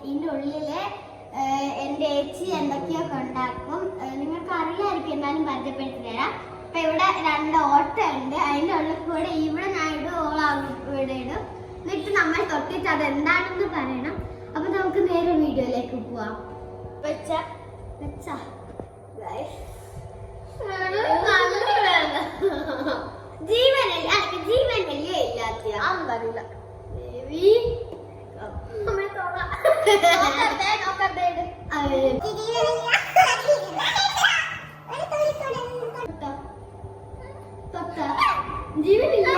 ഇതിന്റെ ഉള്ളില് എന്റെ ചേച്ചി എന്തൊക്കെയൊക്കെ ഉണ്ടാക്കും. നിങ്ങൾക്ക് അറിയാമായിരിക്കും, എന്നാലും പരിചയപ്പെടുത്തി തരാം. അപ്പൊ ഇവിടെ 2 ഓട്ട ഉണ്ട്. അതിന്റെ ഉള്ളിൽ കൂടെ ഇവിടെ ഞാൻ ഇടും, ഇവിടെ ഇടും. എന്നിട്ട് നമ്മൾ തൊട്ടിട്ട് അത് എന്താണെന്ന് പറയണം. അപ്പൊ നമുക്ക് നേരെ വീഡിയോയിലേക്ക് പോവാം. ജീവനല്ലേ ഇല്ലാത്ത അറിയില്ല. ജീവനില്ല.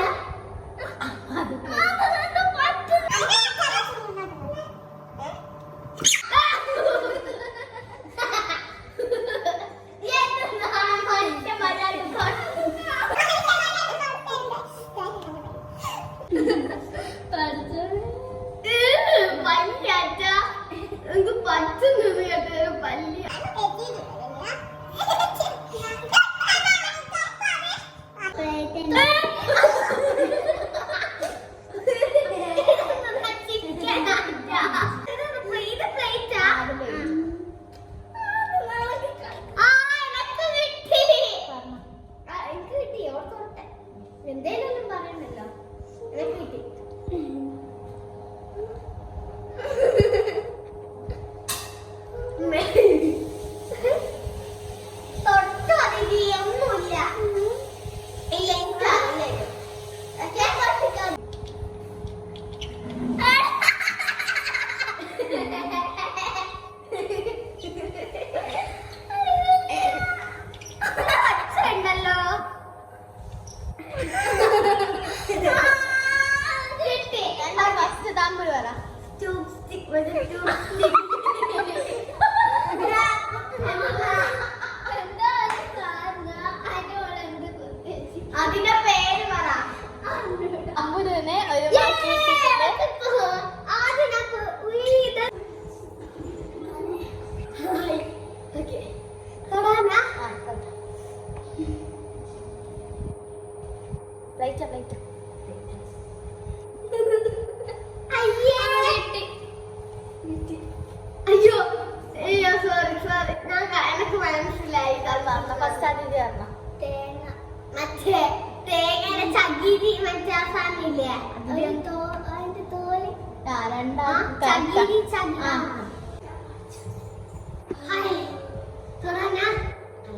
എന്തേലും പറയണല്ലോ. അതിന്റെ പേര് പറ. അമ്പുനെ അയ്യോ അയ്യോ സോറി സോറി. എനിക്ക് മനസ്സിലായി. തേങ്ങ മറ്റേ തേങ്ങയുടെ ചകിരി മറ്റേ സാധനമില്ലേ, അതിന്റെ തോല്. ചകിരി ചകിരി.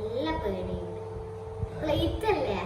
നല്ല പേടിയുണ്ട്. പ്ലേറ്റ് അല്ലേ?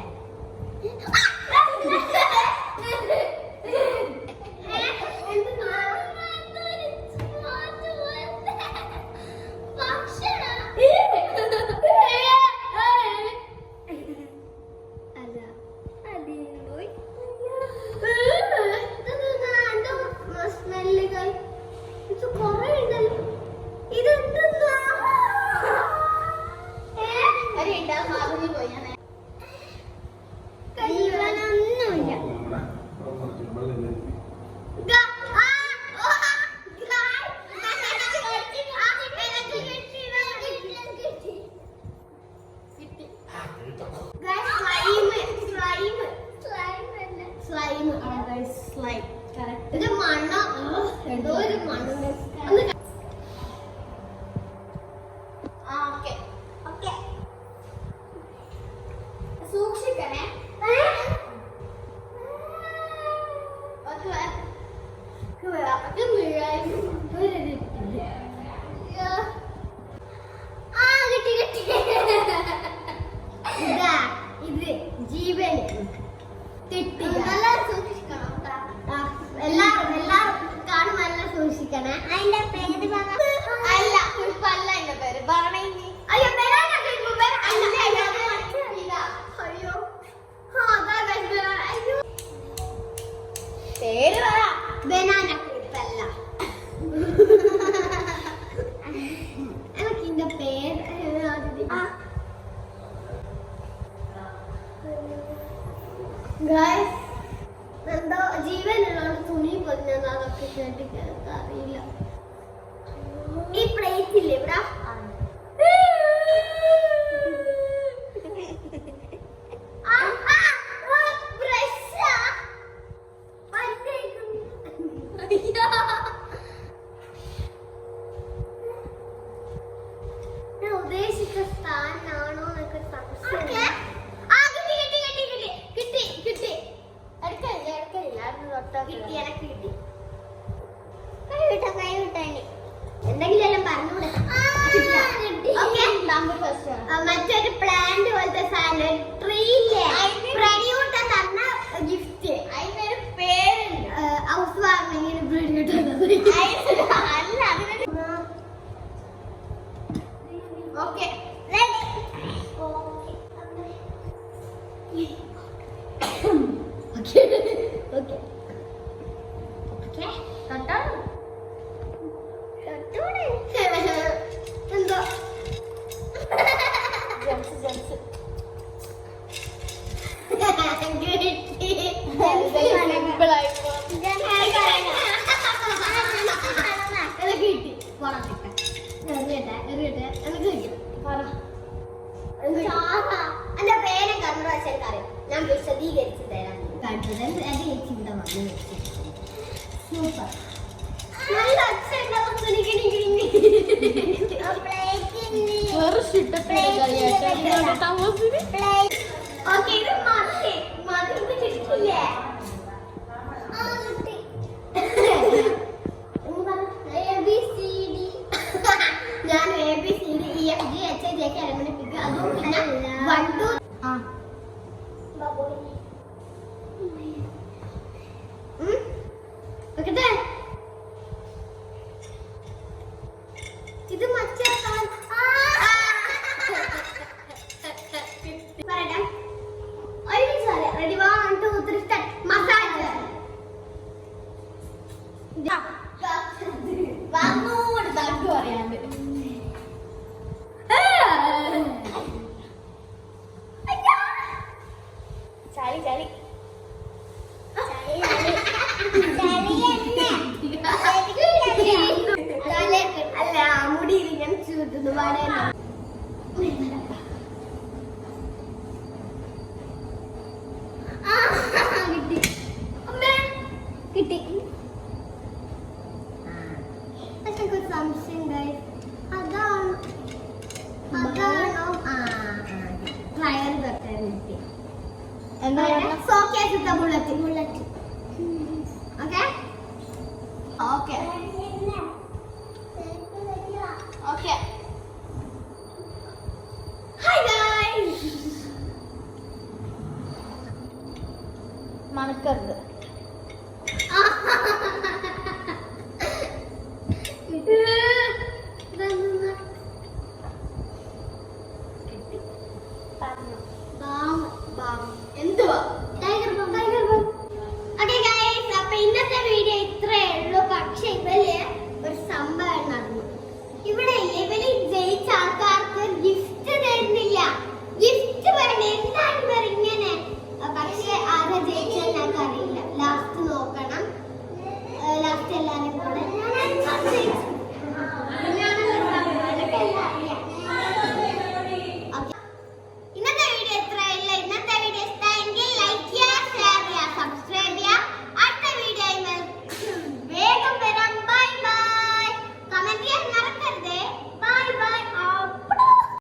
ഇത് മണ്ണ എന്തോ ഒരു മണ്ണ്. സൂക്ഷിക്കണേ. ഇത് ജീവൻ കിട്ടി. സൂക്ഷിക്കണം. എല്ലാരും കാണും. നല്ല സൂക്ഷിക്കണേ. അതിന്റെ പേര് അല്ല പുഷ്പല്ല. അതിന്റെ പേര് പറയണേ. അയ്യോ അയ്യോ പേര് പറ. ബനാന പുഷ്പല്ല. എനിക്കിന്റെ പേര് എന്തോ ജീവനുള്ളോണ്ട് തുണി പൊതിഞ്ഞത്. അതൊക്കെ കേട്ടിട്ട് അറിയില്ല. ഈ പ്ലേറ്റ് ഇല്ലേ ഇവിടെ? ഓക്കെ ഓക്കെ ഓക്കെ തൊട്ടാണ് എന്തോ എന്റെ പേര് കർമ്മറാശൻകാരൻ ഞാൻ വിശദീകരിച്ചു തരാം സൂപ്പർ നല്ല ഓക്കെ ഇത് മധുരത്ത് കിട്ടില്ലേ ഞാൻ ABCDEFGHIJK അതും പിന്നെ 1 2 ഇത് മറ്റേ റെഡി 1 2 3 സ്റ്റാർട്ട് മസാജ് വാങ്ങോട് തട്ടു അറിയാണ്ട് ചളി ചളി അല്ല മുടിയിൽ ഞാൻ ചൂട്ടുന്നു കിട്ടി പക്ഷെ സംശയം അതാണോ ട്രയൽ തൊട്ടാൻ കിട്ടി bullet bullet okay okay okay hi guys മണക്കരുത് എന്തുവാ